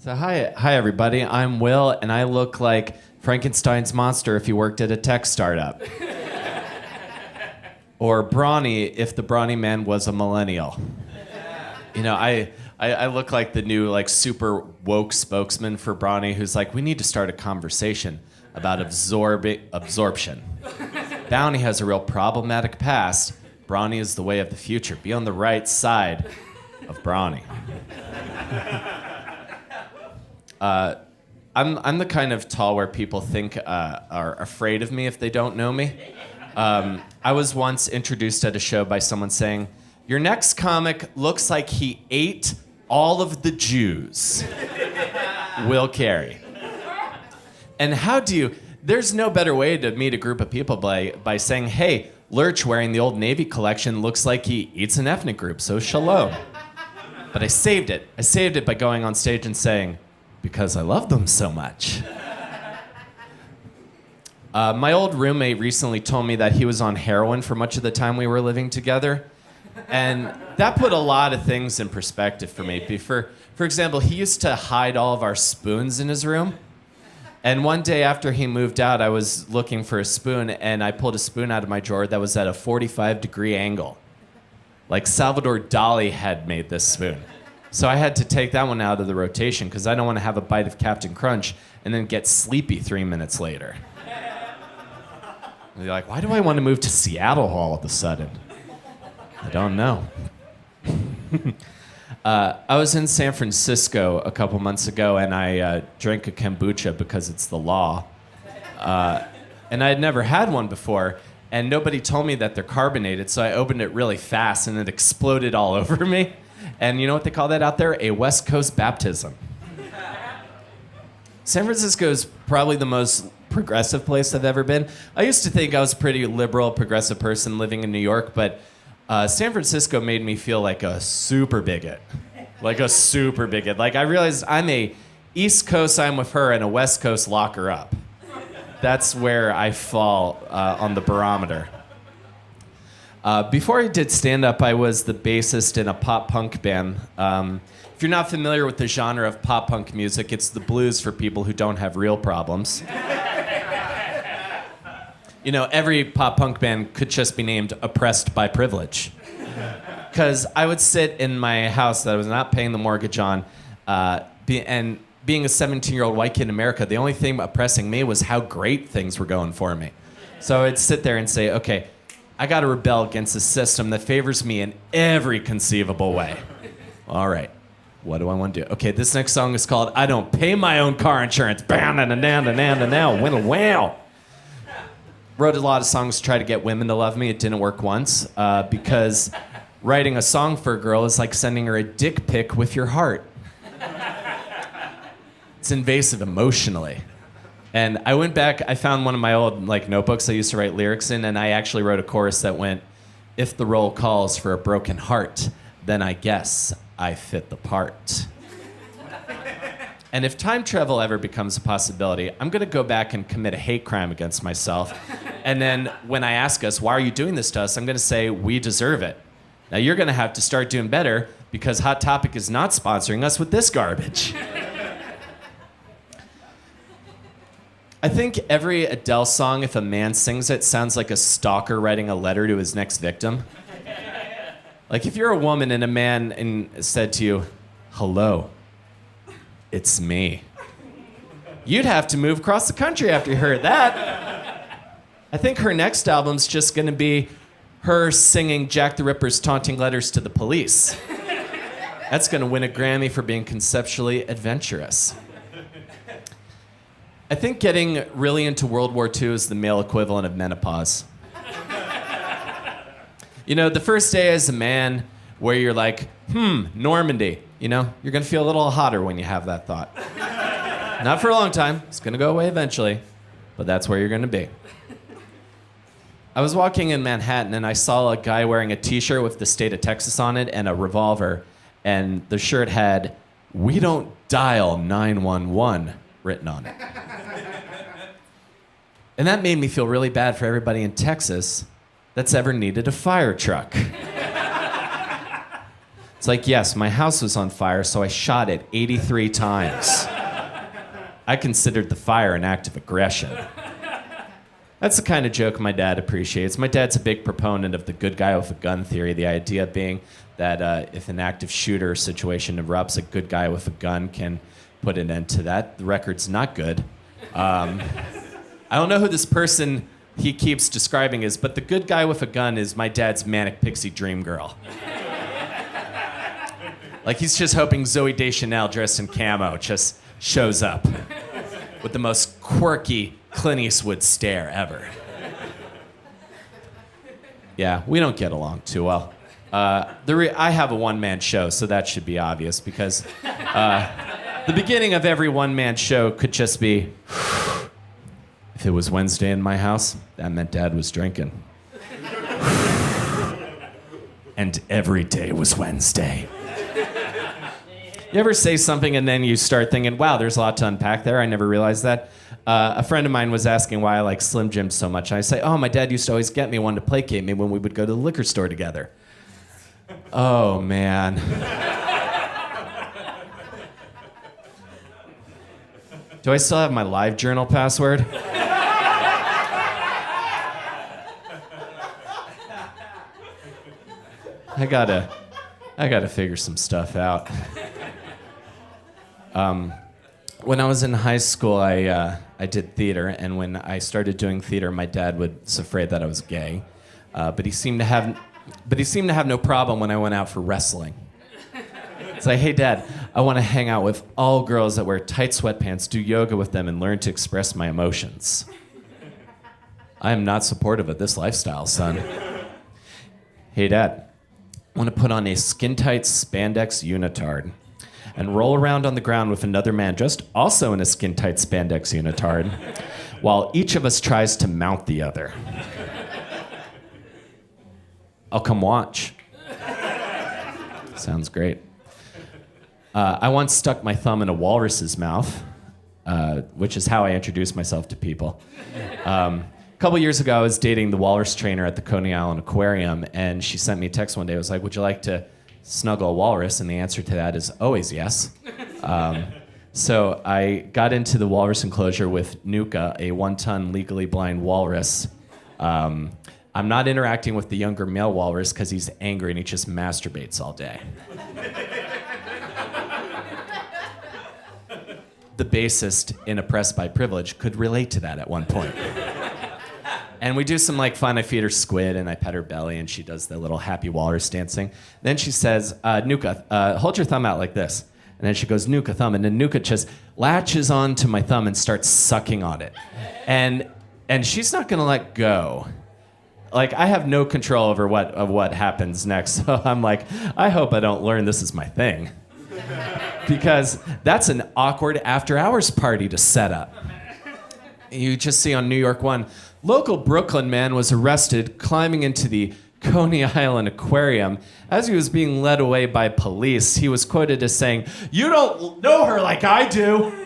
So hi everybody. I'm Will, and I look like Frankenstein's monster if he worked at a tech startup, or Brawny if the Brawny Man was a millennial. You know, I look like the new super woke spokesman for Brawny, who's like, we need to start a conversation about absorption. Bounty has a real problematic past. Brawny is the way of the future. Be on the right side of Brawny. I'm the kind of tall where people think are afraid of me if they don't know me. I was once introduced at a show by someone saying, "Your next comic looks like he ate all of the Jews." Will Carey. And there's no better way to meet a group of people by saying, "Hey, Lurch wearing the Old Navy collection looks like he eats an ethnic group, so shalom." But I saved it. I saved it by going on stage and saying, because I love them so much. My old roommate recently told me that he was on heroin for much of the time we were living together. And that put a lot of things in perspective for me. For example, he used to hide all of our spoons in his room. And one day after he moved out, I was looking for a spoon, and I pulled a spoon out of my drawer that was at a 45-degree angle. Like Salvador Dali had made this spoon. So I had to take that one out of the rotation because I don't want to have a bite of Captain Crunch and then get sleepy 3 minutes later. And you're like, why do I want to move to Seattle all of a sudden? I don't know. I was in San Francisco a couple months ago, and I drank a kombucha because it's the law. And I had never had one before, and nobody told me that they're carbonated, so I opened it really fast, and it exploded all over me. And you know what they call that out there? A West Coast baptism. San Francisco is probably the most progressive place I've ever been. I used to think I was a pretty liberal, progressive person living in New York, but San Francisco made me feel like a super bigot. Like a super bigot. Like I realized I'm a East Coast, I'm with her, and a West Coast, lock her up. That's where I fall on the barometer. Before I did stand-up, I was the bassist in a pop-punk band. If you're not familiar with the genre of pop-punk music, it's the blues for people who don't have real problems. You know, every pop-punk band could just be named Oppressed by Privilege. Because I would sit in my house that I was not paying the mortgage on, and being a 17-year-old white kid in America, the only thing oppressing me was how great things were going for me. So I'd sit there and say, okay, I got to rebel against a system that favors me in every conceivable way. All right, what do I want to do? Okay, this next song is called I Don't Pay My Own Car Insurance. Wow. Wrote a lot of songs to try to get women to love me. It didn't work once because writing a song for a girl is like sending her a dick pic with your heart. It's invasive emotionally. And I went back, I found one of my old notebooks I used to write lyrics in, and I actually wrote a chorus that went, if the roll calls for a broken heart, then I guess I fit the part. And if time travel ever becomes a possibility, I'm gonna go back and commit a hate crime against myself. And then when I ask us, why are you doing this to us? I'm gonna say, we deserve it. Now you're gonna have to start doing better because Hot Topic is not sponsoring us with this garbage. I think every Adele song, if a man sings it, sounds like a stalker writing a letter to his next victim. Like if you're a woman and a man said to you, hello, it's me. You'd have to move across the country after you heard that. I think her next album's just gonna be her singing Jack the Ripper's taunting letters to the police. That's gonna win a Grammy for being conceptually adventurous. I think getting really into World War II is the male equivalent of menopause. You know, the first day as a man where you're like, Normandy, you know, you're gonna feel a little hotter when you have that thought. Not for a long time, it's gonna go away eventually, but that's where you're gonna be. I was walking in Manhattan and I saw a guy wearing a t-shirt with the state of Texas on it and a revolver, and the shirt had, "We don't dial 911 written on it. And that made me feel really bad for everybody in Texas that's ever needed a fire truck. It's like, yes, my house was on fire, so I shot it 83 times. I considered the fire an act of aggression. That's the kind of joke my dad appreciates. My dad's a big proponent of the good guy with a gun theory, the idea being that if an active shooter situation erupts, a good guy with a gun can put an end to that. The record's not good. I don't know who this person he keeps describing is, but the good guy with a gun is my dad's manic pixie dream girl. Like he's just hoping Zooey Deschanel dressed in camo just shows up with the most quirky Clint Eastwood stare ever. Yeah, we don't get along too well. I have a one-man show, so that should be obvious because the beginning of every one-man show could just be, if it was Wednesday in my house, that meant Dad was drinking. And every day was Wednesday. You ever say something and then you start thinking, wow, there's a lot to unpack there. I never realized that. A friend of mine was asking why I like Slim Jims so much. And I say, oh, my dad used to always get me one to placate me when we would go to the liquor store together. Oh, man. Do I still have my live journal password? I gotta figure some stuff out. When I was in high school, I did theater, and when I started doing theater, my dad was afraid that I was gay, but he seemed to have no problem when I went out for wrestling. It's like, hey, Dad, I want to hang out with all girls that wear tight sweatpants, do yoga with them, and learn to express my emotions. I am not supportive of this lifestyle, son. Hey, Dad, I want to put on a skin-tight spandex unitard and roll around on the ground with another man just also in a skin-tight spandex unitard while each of us tries to mount the other. I'll come watch. Sounds great. I once stuck my thumb in a walrus's mouth, which is how I introduce myself to people. A couple years ago, I was dating the walrus trainer at the Coney Island Aquarium, and she sent me a text one day. It was like, would you like to snuggle a walrus? And the answer to that is always yes. So I got into the walrus enclosure with Nuka, a 1-ton legally blind walrus. I'm not interacting with the younger male walrus because he's angry and he just masturbates all day. The bassist in Oppressed by Privilege could relate to that at one point. And we do some fun. I feed her squid and I pet her belly and she does the little happy walrus dancing. Then she says, Nuka, hold your thumb out like this. And then she goes, Nuka, thumb. And then Nuka just latches onto my thumb and starts sucking on it. And she's not gonna let go. I have no control over what happens next. So I'm like, I hope I don't learn this is my thing. Because that's an awkward after-hours party to set up. You just see on New York One, local Brooklyn man was arrested climbing into the Coney Island Aquarium. As he was being led away by police, he was quoted as saying, "You don't know her like I do."